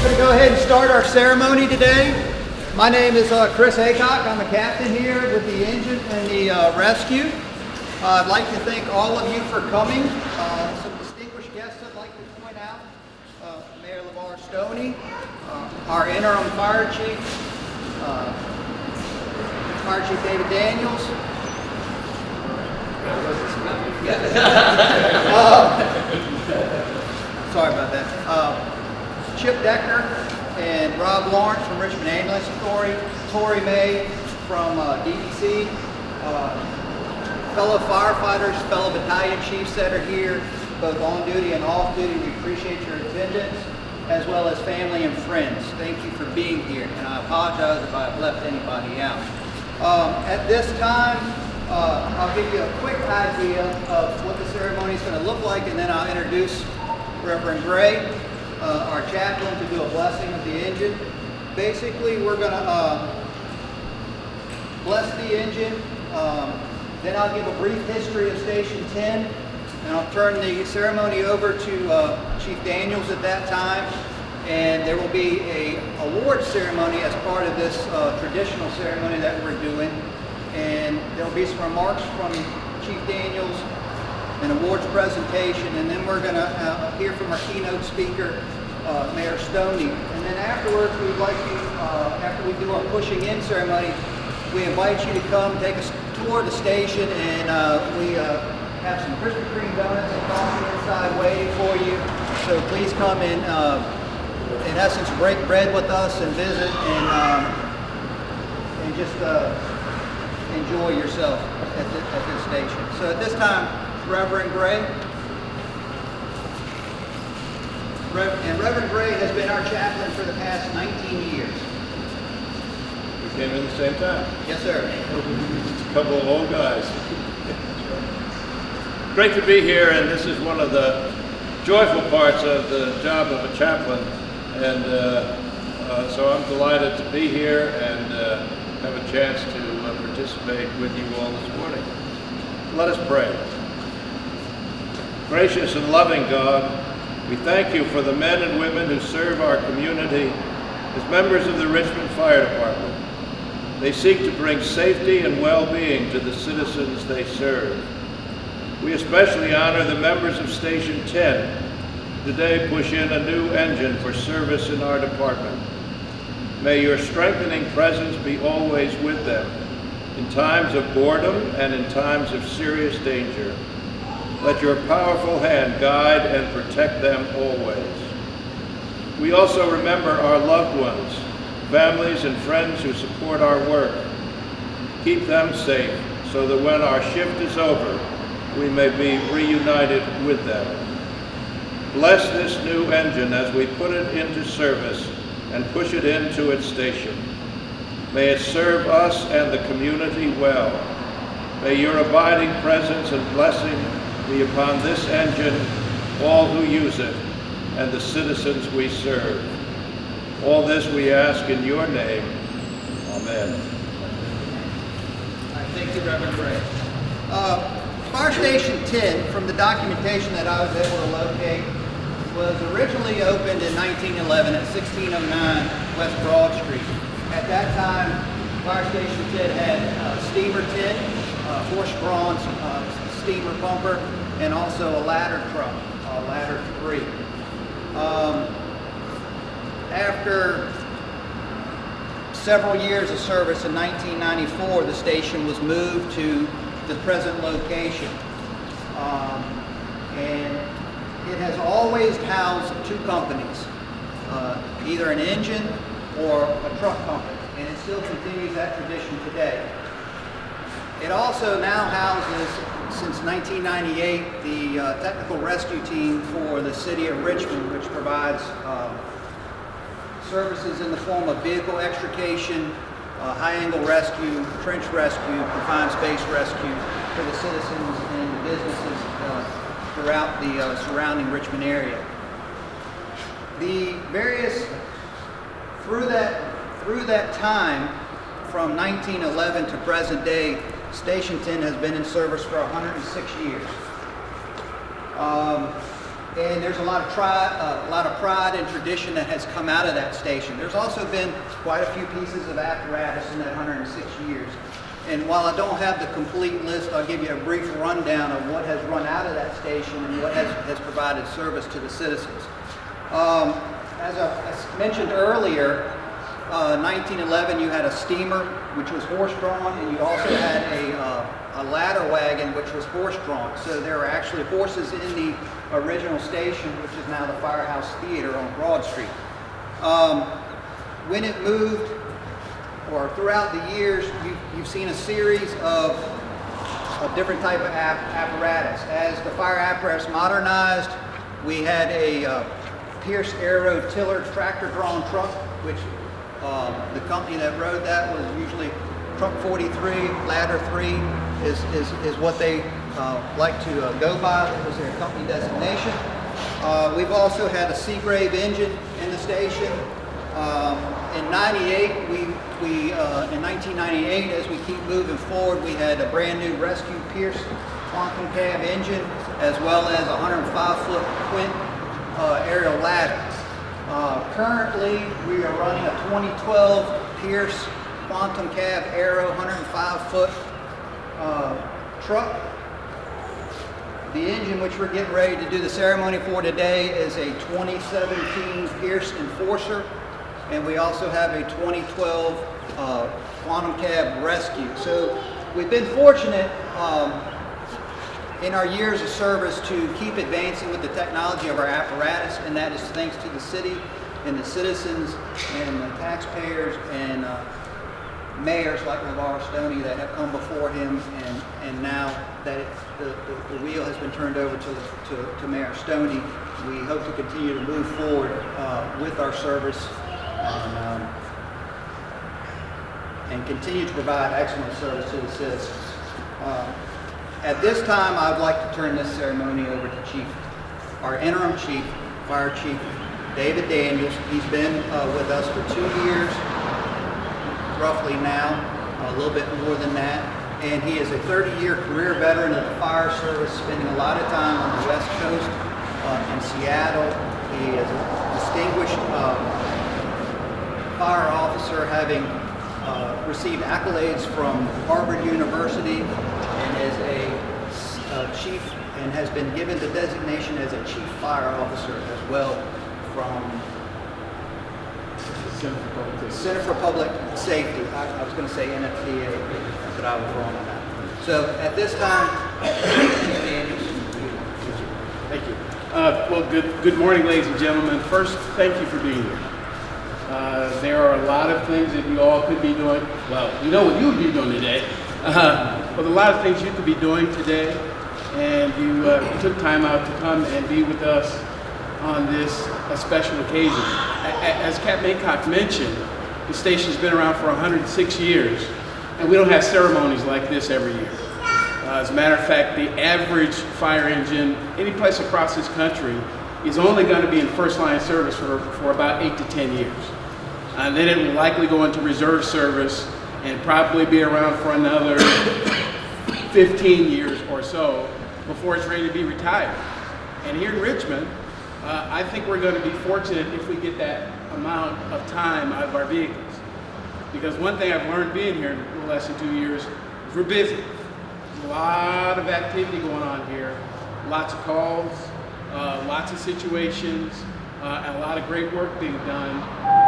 We're going to go ahead and start our ceremony today. My name is Chris Aycock. I'm the captain here with the engine and the rescue. I'd like to thank all of you for coming. Some distinguished guests I'd like to point out. Mayor Stoney, our interim fire chief David Daniels. Sorry about that. Chip Decker and Rob Lawrence from Richmond Ambulance Authority, Tori May from DDC, fellow firefighters, fellow battalion chiefs that are here, both on duty and off duty. We appreciate your attendance, as well as family and friends. Thank you for being here, and I apologize if I've left anybody out. At this time, I'll give you a quick idea of what the ceremony is going to look like, and then I'll introduce Reverend Gray, our chaplain, to do a blessing of the engine. Basically, we're going to bless the engine. Then I'll give a brief history of Station 10, and I'll turn the ceremony over to Chief Daniels at that time. And there will be a award ceremony as part of this traditional ceremony that we're doing. And there will be some remarks from Chief Daniels, an awards presentation, and then we're going to hear from our keynote speaker, Mayor Stoney. And then afterwards, we'd like you, after we do our pushing in ceremony, we invite you to come take a tour of the station, and we have some Krispy Kreme donuts and coffee inside waiting for you. So please come and, in essence, break bread with us and visit and just enjoy yourself at this station. So at this time, Reverend Gray. Reverend Gray has been our chaplain for the past 19 years. We came in the same time. Yes, sir. A couple of old guys. Great to be here, and this is one of the joyful parts of the job of a chaplain. And so I'm delighted to be here and have a chance to participate with you all this morning. Let us pray. Gracious and loving God, we thank you for the men and women who serve our community as members of the Richmond Fire Department. They seek to bring safety and well-being to the citizens they serve. We especially honor the members of Station 10 who today push in a new engine for service in our department. May your strengthening presence be always with them, in times of boredom and in times of serious danger. Let your powerful hand guide and protect them always. We also remember our loved ones, families and friends who support our work. Keep them safe so that when our shift is over, we may be reunited with them. Bless this new engine as we put it into service and push it into its station. May it serve us and the community well. May your abiding presence and blessing be upon this engine, all who use it, and the citizens we serve. All this we ask in your name. Amen. All right, thank you, Reverend Gray. Fire Station 10, from the documentation that I was able to locate, was originally opened in 1911 at 1609 West Broad Street. At that time, Fire Station 10 had steamer 10, horse-drawn steamer pumper, and also a ladder truck, ladder 3. After several years of service in 1994, the station was moved to the present location. And it has always housed two companies, either an engine or a truck company, and it still continues that tradition today. It also now houses, since 1998, the technical rescue team for the city of Richmond, which provides services in the form of vehicle extrication, high-angle rescue, trench rescue, confined space rescue for the citizens and the businesses throughout the surrounding Richmond area. The various, through that time, from 1911 to present day, Station 10 has been in service for 106 years. And there's a lot of pride and tradition that has come out of that station. There's also been quite a few pieces of apparatus in that 106 years. And while I don't have the complete list, I'll give you a brief rundown of what has run out of that station and what has provided service to the citizens. As I mentioned earlier, 1911 you had a steamer which was horse-drawn, and you also had a ladder wagon which was horse-drawn. So there were actually horses in the original station, which is now the Firehouse Theater on Broad Street. When it moved, or throughout the years, you've seen a series of different type of apparatus. As the fire apparatus modernized, we had a Pierce Aero Tiller tractor-drawn truck, which the company that rode that was usually Truck 43, Ladder 3 is what they like to go by. It was their company designation. We've also had a Seagrave engine in the station. In 1998, as we keep moving forward, we had a brand new Rescue Pierce quantum cab engine, as well as a 105-foot Quint aerial ladder. Currently, we are running a 2012 Pierce quantum cab aero 105-foot truck. The engine which we're getting ready to do the ceremony for today is a 2017 Pierce Enforcer, and we also have a 2012 quantum cab Rescue. So we've been fortunate in our years of service to keep advancing with the technology of our apparatus, and that is thanks to the city and the citizens and the taxpayers and mayors like Stoney that have come before him, and now that the wheel has been turned over to Mayor Stoney, we hope to continue to move forward with our service and continue to provide excellent service to the citizens. At this time, I'd like to turn this ceremony over to our interim chief, Fire Chief David Daniels. He's been with us for 2 years, roughly now, a little bit more than that. And he is a 30-year career veteran of the fire service, spending a lot of time on the West Coast, in Seattle. He is a distinguished fire officer, having received accolades from Harvard University, and is a chief, and has been given the designation as a chief fire officer as well from Center for Public Safety. I was going to say NFPA, but I was wrong on that. So at this time, thank you. Well, good morning, ladies and gentlemen. First, thank you for being here. There are a lot of things that you all could be doing. Well, you know what you would be doing today. But a lot of things you could be doing today, and you took time out to come and be with us on this special occasion. As Cap Maycock mentioned, the station's been around for 106 years, and we don't have ceremonies like this every year. As a matter of fact, the average fire engine any place across this country is only going to be in first line service for about 8 to 10 years. And then it will likely go into reserve service and probably be around for another 15 years or so before it's ready to be retired. And here in Richmond, I think we're going to be fortunate if we get that amount of time out of our vehicles. Because one thing I've learned being here in the less than 2 years is we're busy. There's a lot of activity going on here, lots of calls, lots of situations, and a lot of great work being done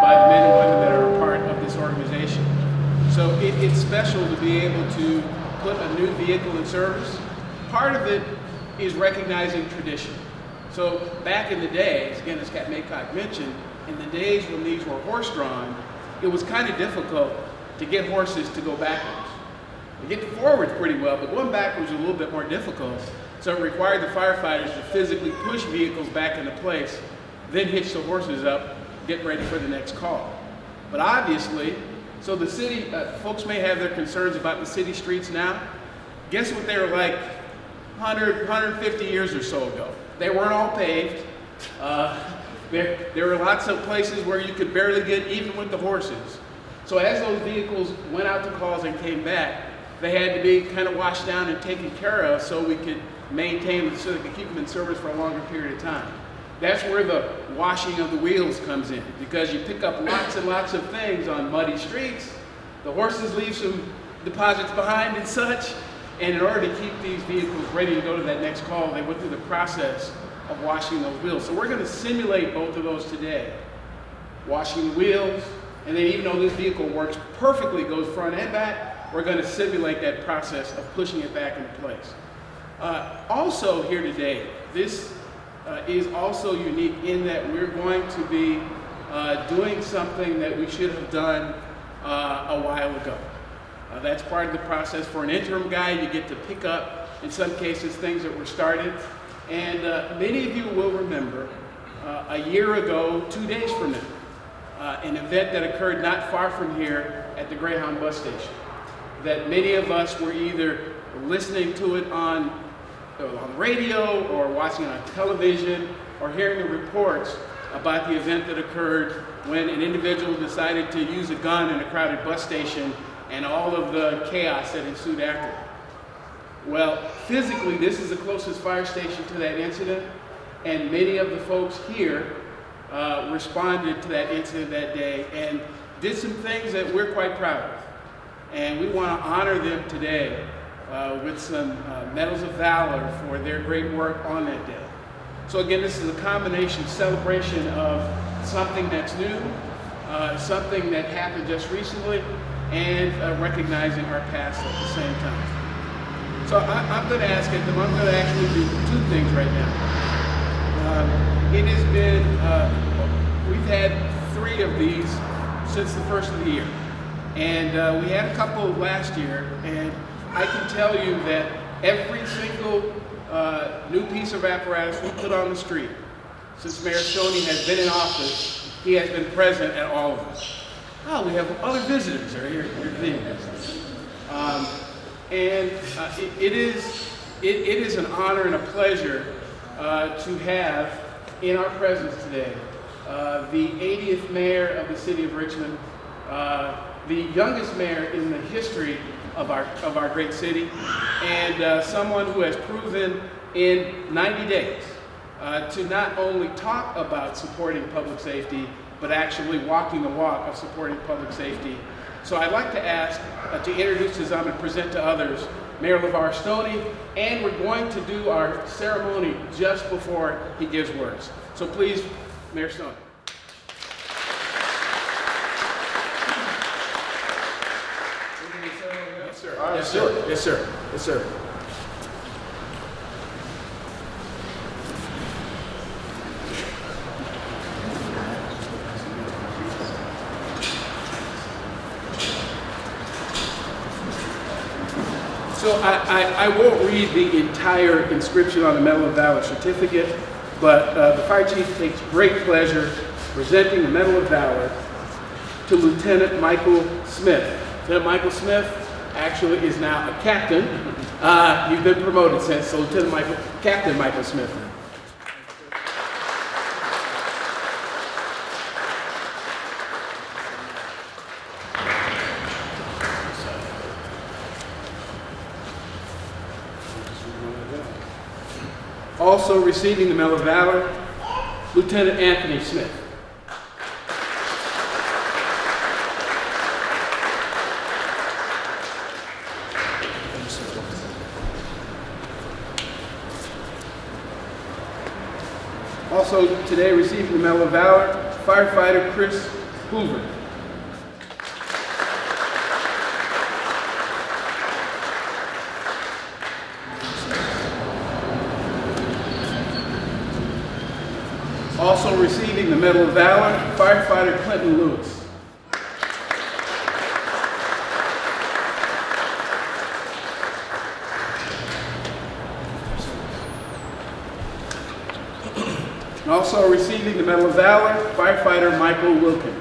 by the men and women that are a part of this organization. So it's special to be able to put a new vehicle in service. Part of it is recognizing tradition. So back in the days, again, as Cap Maycock mentioned, in the days when these were horse-drawn, it was kind of difficult to get horses to go backwards. They get forward pretty well, but going backwards was a little bit more difficult. So it required the firefighters to physically push vehicles back into place, then hitch the horses up, get ready for the next call. But obviously, so the city, folks may have their concerns about the city streets now. Guess what they were like 100, 150 years or so ago? They weren't all paved. There were lots of places where you could barely get even with the horses. So as those vehicles went out to calls and came back, they had to be kind of washed down and taken care of so we could maintain them so they can keep them in service for a longer period of time. That's where the washing of the wheels comes in, because you pick up lots and lots of things on muddy streets. The horses leave some deposits behind and such, and in order to keep these vehicles ready to go to that next call, they went through the process of washing those wheels. So we're going to simulate both of those today. Washing the wheels, and then even though this vehicle works perfectly, goes front and back, we're going to simulate that process of pushing it back into place. Also here today, this is also unique in that we're going to be doing something that we should have done a while ago. That's part of the process. For an interim guy, you get to pick up, in some cases, things that were started. And many of you will remember a year ago, 2 days from now, an event that occurred not far from here at the Greyhound bus station, that many of us were either listening to it on the radio or watching it on television or hearing the reports about the event that occurred when an individual decided to use a gun in a crowded bus station and all of the chaos that ensued after. Well, physically, this is the closest fire station to that incident, and many of the folks here responded to that incident that day and did some things that we're quite proud of. And we want to honor them today with some medals of valor for their great work on that day. So again, this is a combination celebration of something that's new, something that happened just recently, and recognizing our past at the same time. So I'm going to ask it, I'm going to actually do two things right now. It has been, we've had 3 of these since the first of the year. And we had a couple last year, and I can tell you that every single new piece of apparatus we put on the street, since Mayor Stoney has been in office, he has been present at all of them. Oh, we have other visitors that are here. It is an honor and a pleasure to have in our presence today the 80th mayor of the city of Richmond, the youngest mayor in the history of our great city, and someone who has proven in 90 days to not only talk about supporting public safety, but actually walking the walk of supporting public safety. So I'd like to ask to introduce to some and present to others Mayor LeVar Stoney, and we're going to do our ceremony just before he gives words. So please, Mayor Stoney. Yes, sir. Yes, sir. Yes, sir. Yes, sir. So I won't read the entire inscription on the Medal of Valor certificate, but the fire chief takes great pleasure presenting the Medal of Valor to Lieutenant Michael Smith. Lieutenant Michael Smith actually is now a captain. You've been promoted since, so Captain Michael Smith. Also receiving the Medal of Valor, Lieutenant Anthony Smith. Also today receiving the Medal of Valor, firefighter Chris Hoover. Also receiving the Medal of Valor, firefighter Clinton Lewis. And also receiving the Medal of Valor, firefighter Michael Wilkins.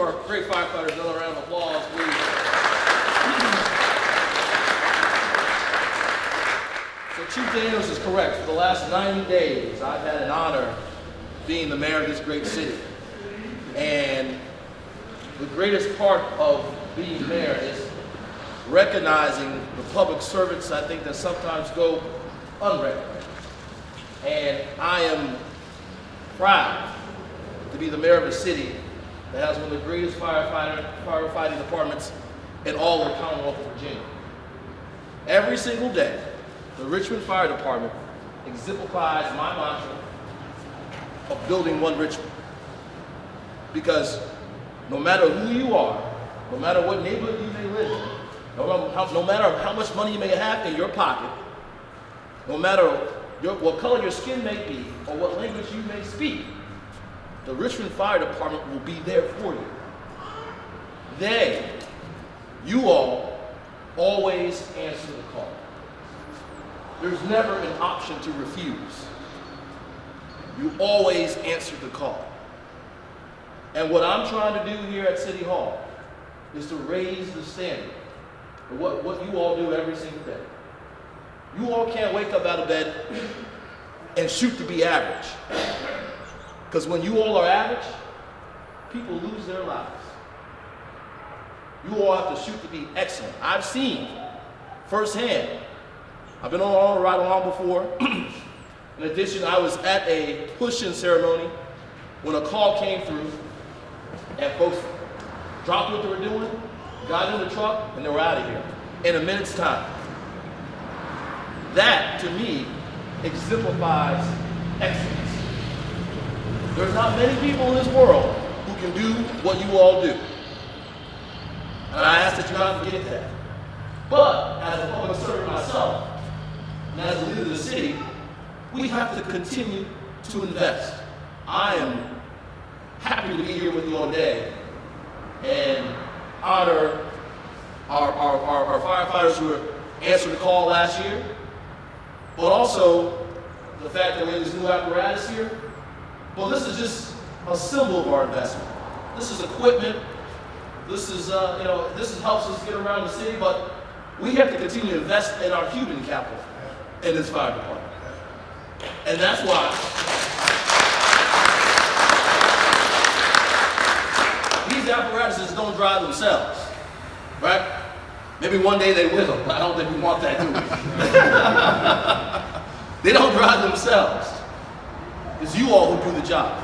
our great firefighters another round of applause, please. So Chief Daniels is correct. For the last 90 days, I've had an honor being the mayor of this great city. And the greatest part of being mayor is recognizing the public servants, I think, that sometimes go unrecognized. And I am proud to be the mayor of a city that has one of the greatest firefighting departments in all of the Commonwealth of Virginia. Every single day, the Richmond Fire Department exemplifies my mantra of building one Richmond. Because no matter who you are, no matter what neighborhood you may live in, no matter how much money you may have in your pocket, no matter what color your skin may be or what language you may speak, the Richmond Fire Department will be there for you. You all, always answer the call. There's never an option to refuse. You always answer the call. And what I'm trying to do here at City Hall is to raise the standard of what you all do every single day. You all can't wake up out of bed and shoot to be average. Because when you all are average, people lose their lives. You all have to shoot to be excellent. I've seen firsthand. I've been on a ride along before. In addition, I was at a push-in ceremony when a call came through and folks dropped what they were doing, got in the truck, and they were out of here in a minute's time. That, to me, exemplifies excellence. There's not many people in this world who can do what you all do. And I ask that you not forget that. But as a public servant myself, and as a leader of the city, we have to continue to invest. I am happy to be here with you all today and honor our firefighters who answered the call last year, but also the fact that we have this new apparatus here. Well, this is just a symbol of our investment. This is equipment. This is, this helps us get around the city, but we have to continue to invest in our human capital in this fire department. And that's why these apparatuses don't drive themselves, right? Maybe one day they will, but I don't think we want that, do we? They don't drive themselves. It's you all who do the job.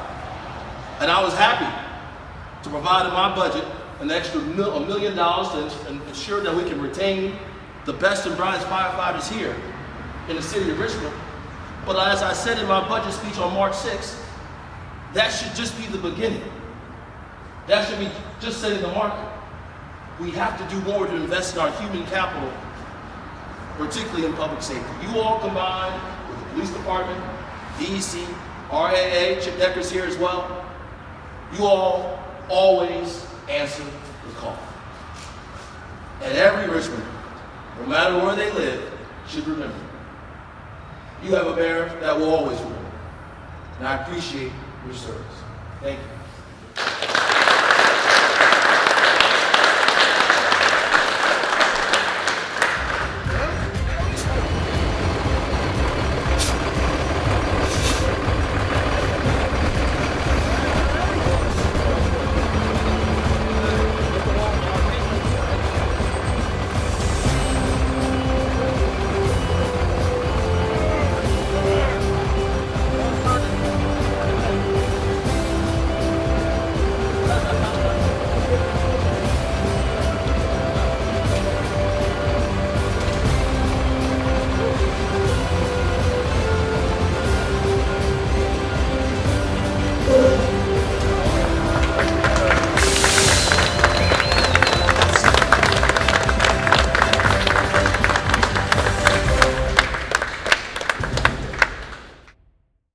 And I was happy to provide in my budget an extra $1 million to ensure that we can retain the best and brightest firefighters here in the city of Richmond. But as I said in my budget speech on March 6th, that should just be the beginning. That should be just setting the market. We have to do more to invest in our human capital, particularly in public safety. You all combined with the police department, DEC, RAA, Chip Decker's here as well. You all always answer the call. And every Richmond, no matter where they live, should remember. You have a mayor that will always remember. And I appreciate your service. Thank you.